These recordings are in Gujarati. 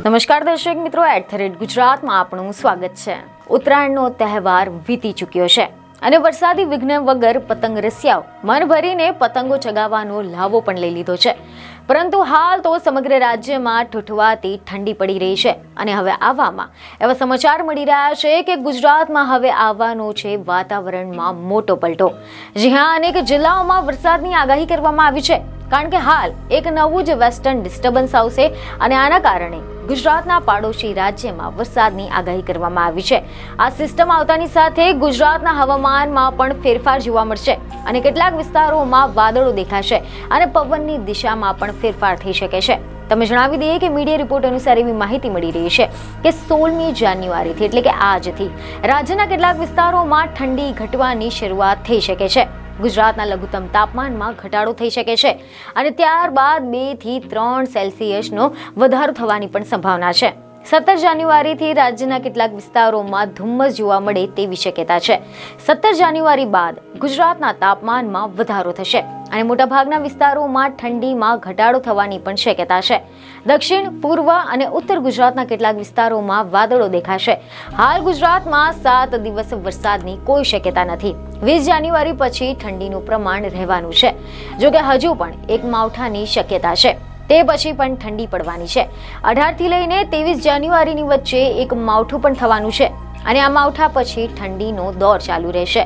નમસ્કાર દર્શક મિત્રો, @ગુજરાતમાં આપનું સ્વાગત છે। ઉત્તરાયણનો તહેવાર વીતી ચૂક્યો છે અને વરસાદી વિઘ્ન વગર પતંગ રસિયાઓ મન ભરીને પતંગો ચગાવવાનો લાવો પણ લઈ લીધો છે। પરંતુ હાલ તો સમગ્ર રાજ્યમાં ઠૂઠવાતી ઠંડી પડી રહી છે અને હવે આવામાં એવા સમાચાર મળી રહ્યા છે કે ગુજરાતમાં હવે આવવાનો છે વાતાવરણમાં મોટો પલટો। જ્યાં અનેક જિલ્લાઓમાં વરસાદની આગાહી કરવામાં આવી છે, કારણ કે હાલ એક નવું જ વેસ્ટર્ન ડિસ્ટર્બન્સ આવશે અને આના કારણે ગુજરાતના પાડોશી રાજ્યમાં વરસાદની આગાહી કરવામાં આવી છે। આ સિસ્ટમ આવતાની સાથે ગુજરાતના હવામાનમાં પણ ફેરફાર જોવા મળશે અને કેટલાક વિસ્તારોમાં વાદળો દેખાશે અને પવનની દિશામાં પણ ફેરફાર થઈ શકે છે। તમે જણાવી દઈએ કે મીડિયા રિપોર્ટ અનુસાર એવી માહિતી મળી રહી છે કે 16મી જાન્યુઆરીથી એટલે કે આજથી રાજ્યના કેટલાક વિસ્તારોમાં ઠંડી ઘટવાની શરૂઆત થઈ શકે છે। ગુજરાતના લઘુત્તમ તાપમાનમાં ઘટાડો થઈ શકે છે અને ત્યારબાદ 2 થી 3 સેલ્સિયસનો વધારો થવાની પણ સંભાવના છે। 17 જાન્યુઆરીથી રાજ્યના કેટલાક વિસ્તારોમાં ધુમ્મસ જોવા મળે તેવી શક્યતા છે। 17 જાન્યુઆરી બાદ ગુજરાતના તાપમાનમાં વધારો થશે અને મોટાભાગના વિસ્તારોમાં ઠંડીમાં ઘટાડો થવાની પણ શક્યતા છે। દક્ષિણ, પૂર્વ અને ઉત્તર ગુજરાતના કેટલાક વિસ્તારોમાં વાદળો દેખાશે। હાલ ગુજરાતમાં 7 દિવસ વરસાદની કોઈ શક્યતા નથી। 20 જાન્યુઆરી પછી ઠંડીનું પ્રમાણ રહેવાનું છે, જોકે હજુ પણ એક માવઠાની શક્યતા છે। તે પછી પણ ઠંડી પડવાની છે। 18 થી લઈને 23 જાન્યુઆરીની વચ્ચે એક માવઠું પણ થવાનું છે અને આ માવઠા પછી ઠંડીનો દોર ચાલુ રહેશે।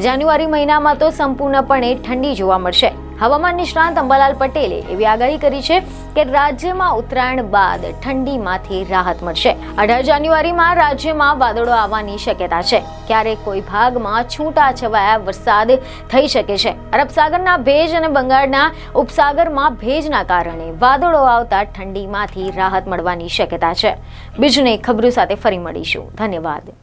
જાન્યુઆરી મહિનામાં તો સંપૂર્ણપણે ઠંડી જોવા મળશે। હવામાન નિષ્ણાંત અંબાલાલ પટેલે એવી આગાહી કરી છે કે રાજ્યમાં ઉત્તરાયણ બાદ ઠંડીમાંથી રાહત મળશે। 18 જાન્યુઆરીમાં રાજ્યમાં વાદળો આવવાની શક્યતા છે। ક્યારેક કોઈ ભાગમાં છૂટાછવાયા વરસાદ થઈ શકે છે। અરબ સાગરના ભેજ અને બંગાળના ઉપસાગરમાં ભેજના કારણે વાદળો આવતા ઠંડીમાંથી રાહત મળવાની શક્યતા છે। બીજું ખબરો સાથે ફરી મળીશું। ધન્યવાદ।